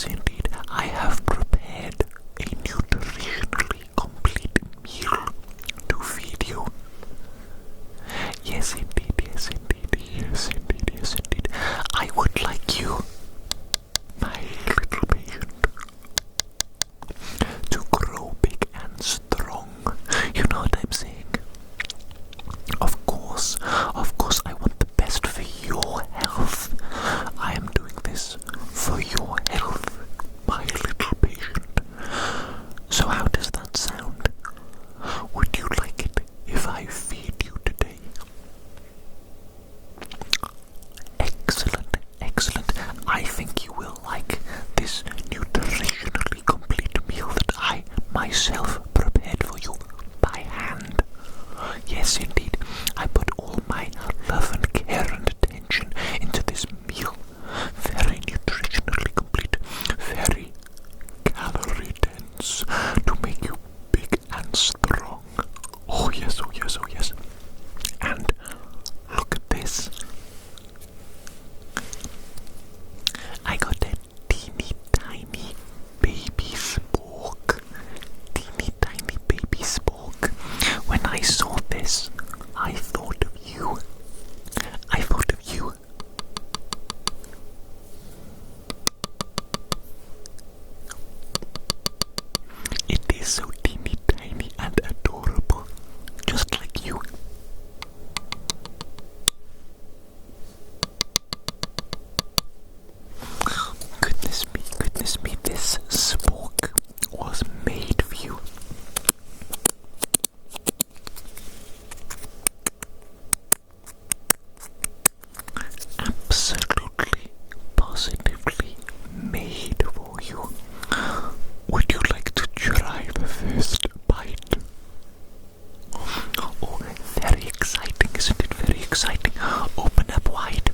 yes indeed, I have prepared a nutritionally complete meal to feed you. Yes indeed, yes indeed, yes indeed, yes indeed. I would like you, my little patient, to grow big and strong. You know what I'm saying? Of course, I want the best for your health. I am doing this for your health, my little patient. So how does that sound? Would you like it if I feed you today? Excellent, excellent. I think you will like this nutritionally complete meal that I myself prepared for you by hand. Yes, indeed, I put all my love and care and attention into this meal. Very nutritionally complete, very calorie dense, to make you big and strong. Oh yes, oh yes, oh yes. And look at this. I got a teeny tiny baby spork. Teeny tiny baby spork. When I saw this, I thought of you. I thought of you. It is so teeny tiny and adorable, just like you. Goodness me, this spork was made for you. Absolutely, positively made for you. Would you like to try the first bite? Oh, very exciting, isn't it? Very exciting. Open up wide.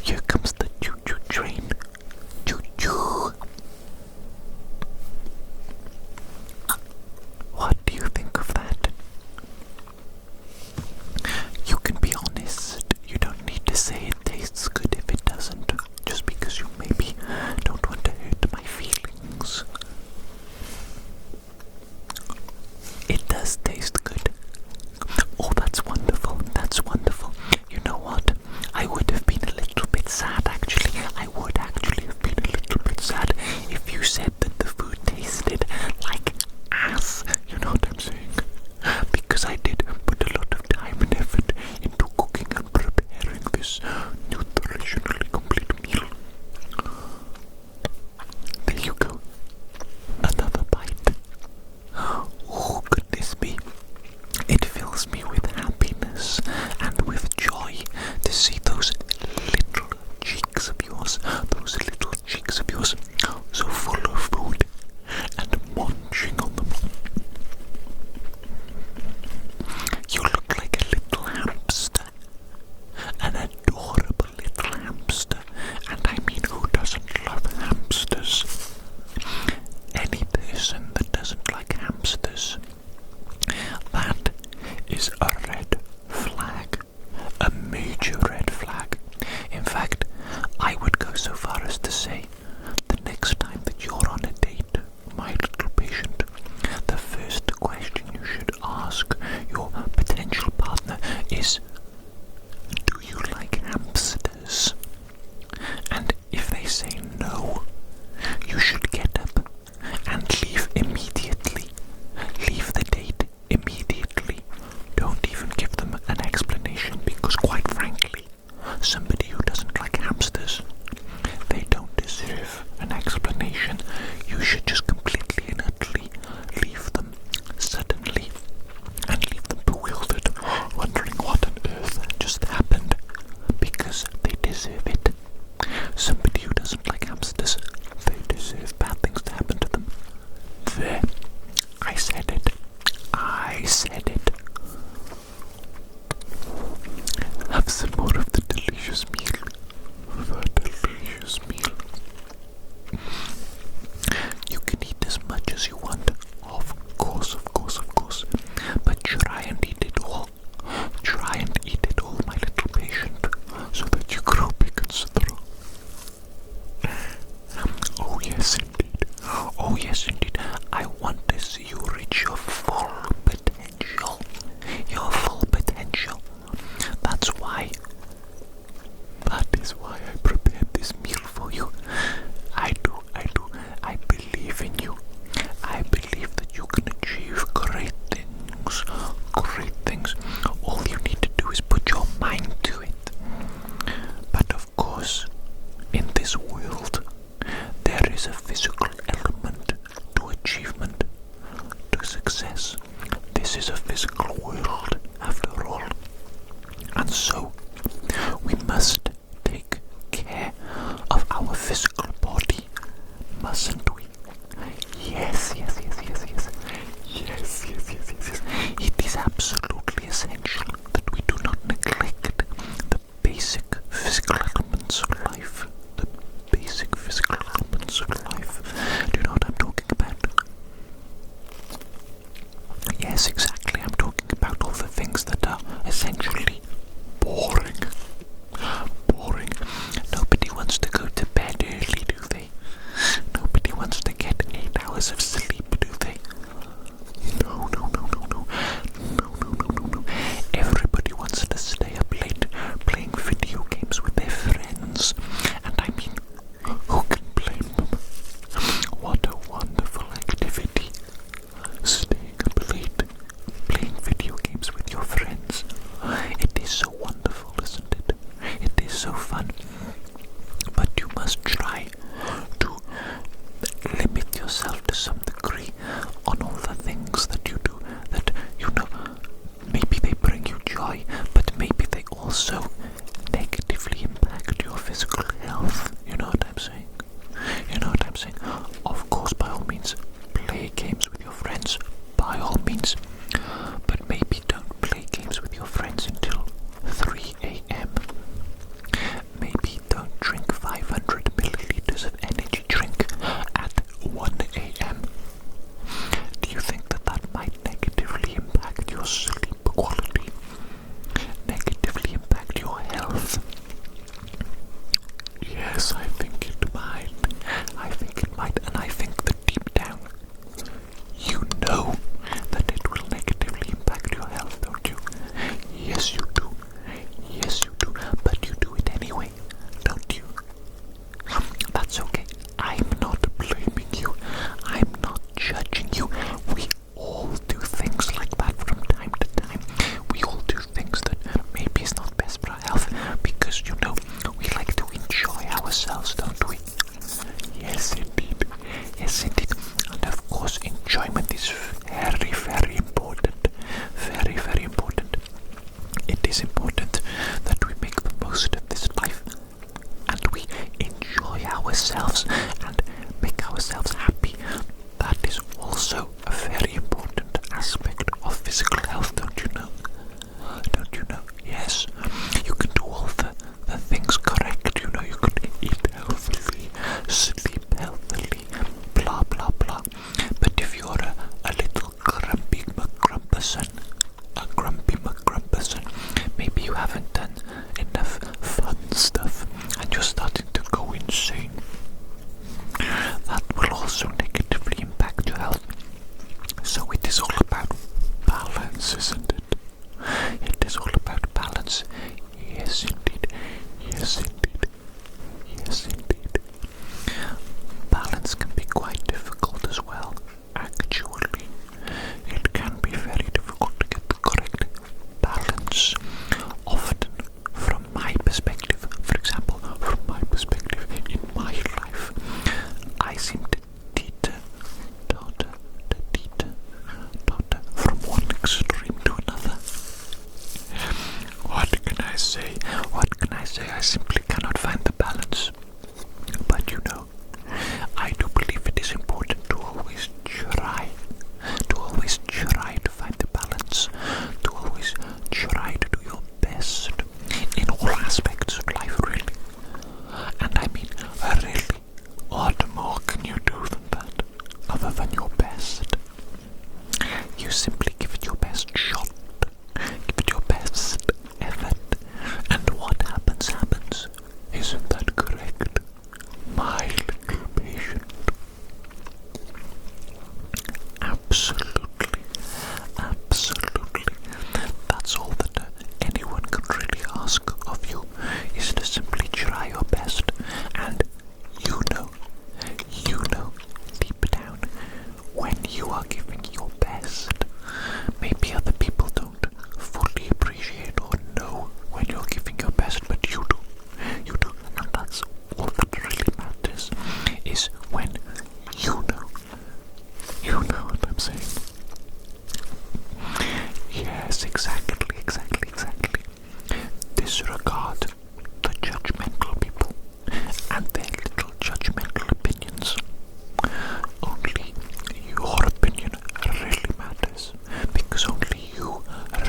Here comes the choo-choo train. Choo-choo. What do you think of that? You can be honest. You don't need to say it tastes good if it doesn't, just because you maybe don't want to hurt my feelings. It does taste good. Oh, that's wonderful. That's wonderful. You know what? I would have been a little bit sad, actually. I would actually have been a little bit sad if you said that the food tasted like ass. You know what I'm saying? Because I did put a lot of time and effort into cooking and preparing this nutritionally complete meal. There you go. Another bite. Oh, goodness me. It fills me with happiness and with joy to see those little cheeks of yours, so full of food and munching on them. You look like a little hamster, an adorable little hamster, and I mean, who doesn't love hamsters? Any person that doesn't like hamsters, that is a red flag, a major red flag. In fact, I would go so far as to say the yes indeed. Oh yes indeed. I want to see you reach your full potential. Your full potential. That is why I prepared this meal for you. I do. I believe in you. I believe that you can achieve great things. Great things. All you need to do is put your mind to it. But of course, in this world, there is a physical element to achievement, to success. This is a physical world, after all. And so, we must take care of our physical body, mustn't we? Yes. It is absolutely essential that we do not neglect the basic physical elements of life. The basic physical elements of life. Do you know what I'm talking about? Yes, exactly. I'm talking about all the things that are essentially boring. Nobody wants to go to bed early, do they? Nobody wants to get 8 hours of sleep, do they? No. Everybody wants to stay up late playing video games with their friends. And I mean, who can blame them? What a wonderful activity. Staying up late playing video games with your friends. It is so wonderful, isn't it? It is so fun. But you must try to limit yourself to some degree on all the things that you do that, you know, maybe they bring you joy, but maybe they also negatively impact your physical health. You know what I'm saying? Of course, by all means, play games with your friends, by all means. But maybe don't play games with your friends until 3 a.m. Maybe don't drink 500 milliliters of energy drink at 1 a.m. Do you think that might negatively impact your sleep quality? Negatively impact your health? Yes, I think it might. And I think that deep down, you know that it will negatively impact your health, don't you? Yes, you do. But you do it anyway, don't you? That's okay. I'm not blaming you. I'm not judging you. We all do things like that from time to time. We all do things that maybe is not best for our health because, you know, we like to enjoy ourselves, don't we? Yes, indeed. And of course, enjoyment is very, very important. Very, very important. It is important that we make the most of this life and we enjoy ourselves and make ourselves happy. That is also a very important aspect of physical health, don't you know? Yes. You can do all the things correct, you know. You can eat healthily, sleep healthily, blah blah blah. But if you're a little grumpy McGrumpperson, maybe you haven't done enough fun stuff and you're starting to go insane, that will also negatively impact your health. So it is all about balance, isn't it? It is all about balance. Yes, indeed. Balance can be quite difficult as well, actually. It can be very difficult to get the correct balance. Often, from my perspective, for example, in my life, I seem to teeter from one extreme to another. What can I say? I simply cannot find the balance. But you know, I do believe it is important to always try to find the balance, to always try to do your best in all aspects of life, really. And I mean, really, what more can you do? when you know what I'm saying. Yes, exactly. Disregard the judgmental people and their little judgmental opinions. Only your opinion really matters, because only you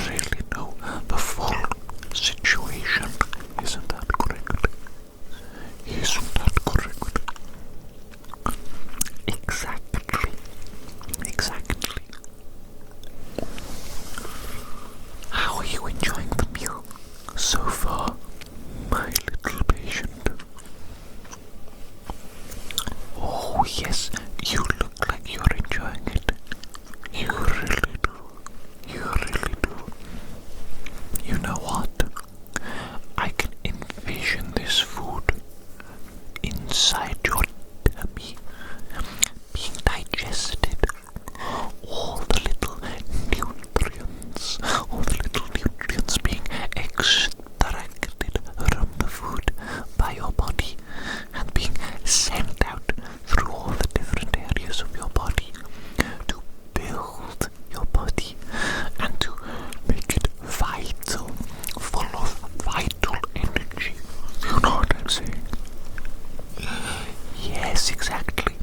really know the full situation. Isn't that correct? Exactly. How are you enjoying the meal so far, my little patient? Oh yes, you look like you're enjoying it. You really do. You know what? I can envision this food inside your tummy being digested. All the little nutrients being extracted from the food by your body and being sent out through all the different areas of your body to build your body and to make it vital, full of vital energy. You know what I'm saying? Yes, exactly.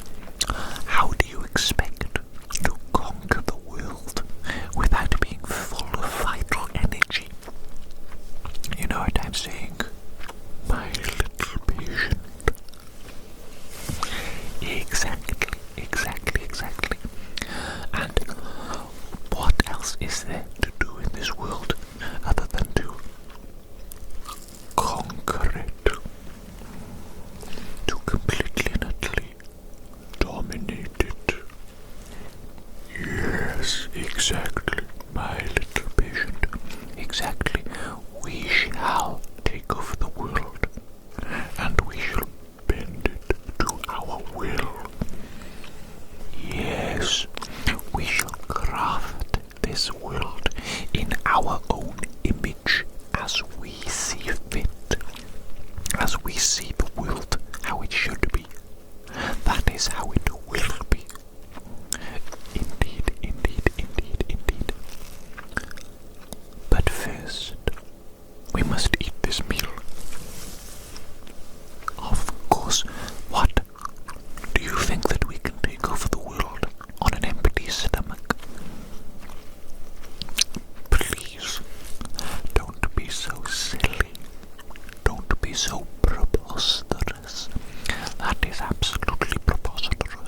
How do you expect to conquer the world without being full of vital energy? You know what I'm saying? My little patient. Exactly. And what else is there to do in this world other than to conquer it? To completely and utterly dominate it. Yes, exactly, my little patient. Exactly. We shall take over the world, and we shall bend it to our will. Yes, we shall craft this world in our own image as we see fit, as we see the world how it should be. That is how it will be. Indeed. But first, we must eat this meal. Of course, what? Do you think that we can take over the world on an empty stomach? Please, don't be so silly. Don't be so preposterous. That is absolutely preposterous.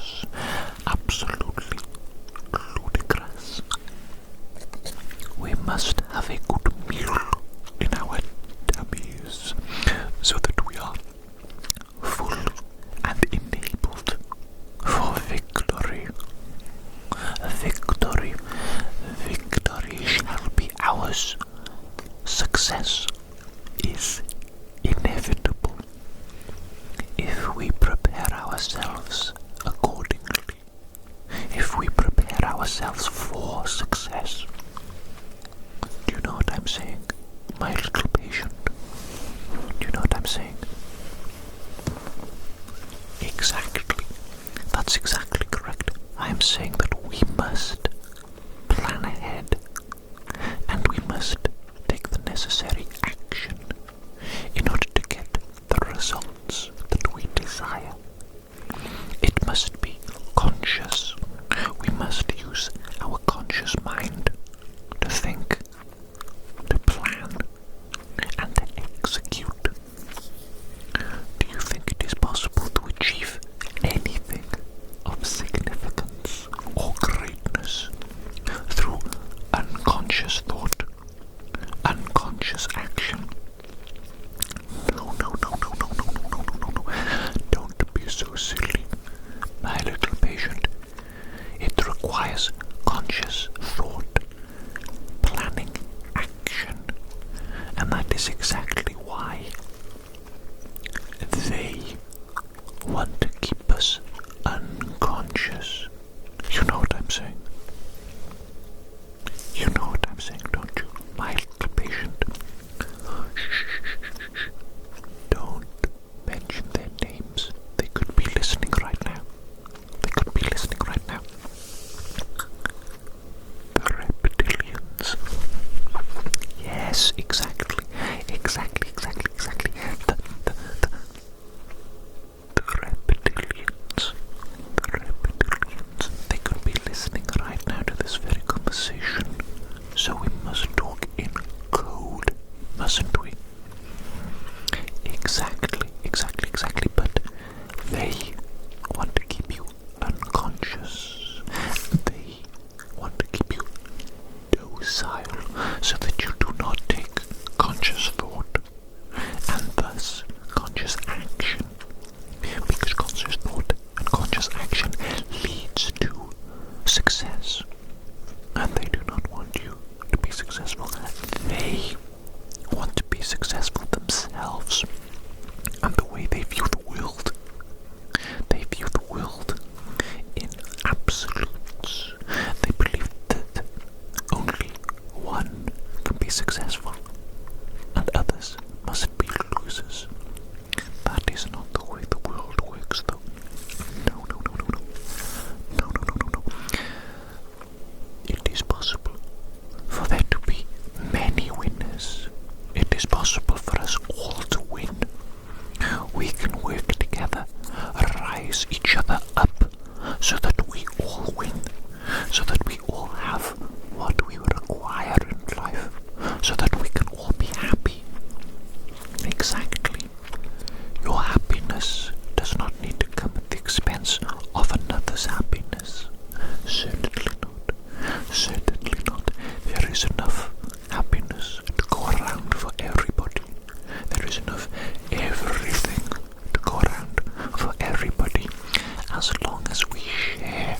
long as we share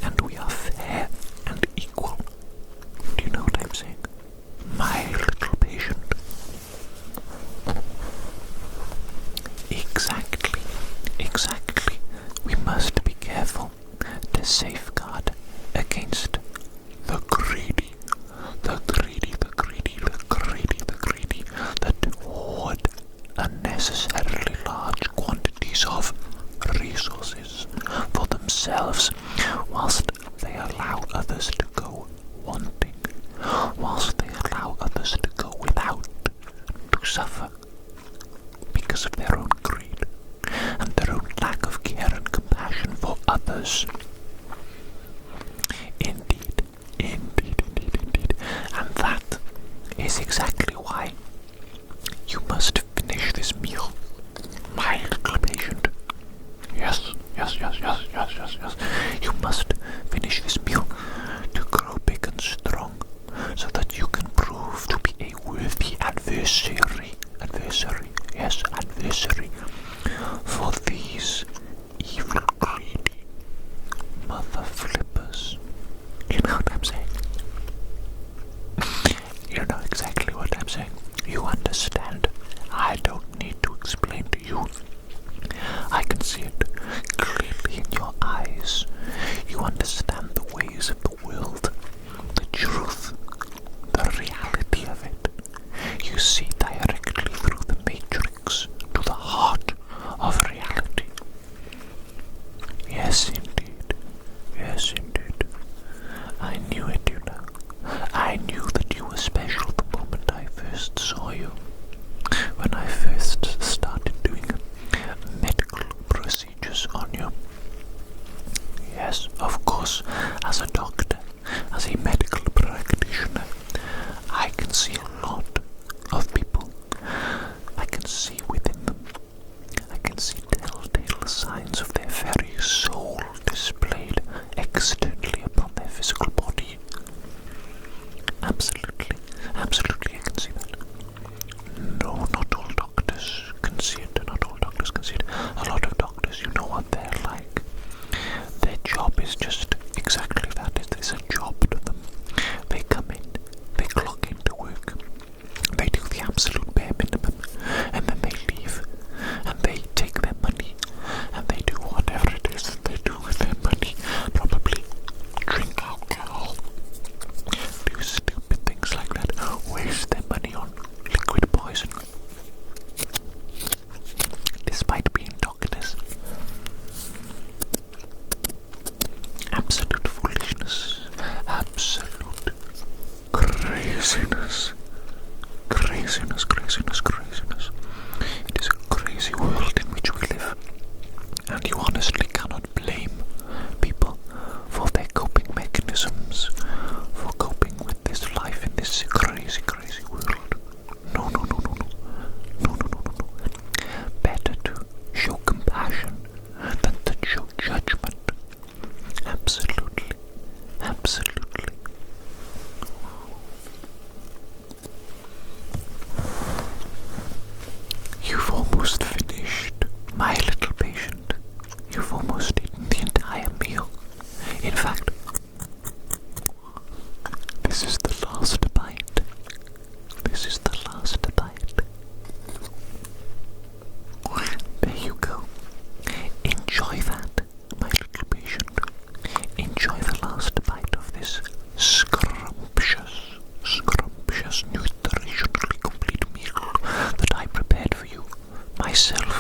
and we are fair and equal. Do you know what I'm saying? My little patient. Exactly, exactly. We must be careful to safeguard against the greedy, that hoard unnecessarily large quantities of resources for themselves, whilst they allow others to go wanting, whilst they allow others to go without, to suffer because of their own greed and their own lack of care and compassion for others. Indeed. And that is exactly why you must finish this meal, my little patient. Yes. You must finish this meal to grow big and strong, so that you can prove to be a worthy adversary, for these evil, greedy mother flippers. You know what I'm saying? You know exactly what I'm saying. You understand. I don't need to explain to you. I can see it clearly in your eyes. You understand the ways of the world, the truth, the reality of it. You see directly through the matrix to the heart of reality. Yes, indeed. I knew it, you know. I knew that you were special the moment I first saw you. When I first started doing medical procedures on you. Yes, of course, as a doctor, as a medical practitioner, I can see a lot of people. I can see within them. I can see telltale signs of their very soul displayed externally upon their physical body. Absolutely, I can see that. No, not all doctors can see it. A lot of doctors, you know what they're like. Their job is just exactly that. It is a job to them. They come in, they clock into work, they do the absolute bare minimum, and then they leave, and they take their money, and they do whatever it is that they do with their money. Probably drink alcohol, do stupid things like that, waste their money on liquid poison. Despite being doctors. Absolute foolishness. Absolute craziness. It is a crazy world in which we live. And you honestly cannot blame people for their coping mechanisms, for coping with this life in this crazy world. No. Better to show compassion than to show judgment. Absolutely. You've almost finished, my little patient. You've almost eaten the entire meal. In fact, this is the last bite. There you go. Enjoy that, my little patient. Enjoy the last bite of this scrumptious, nutritionally complete meal that I prepared for you myself.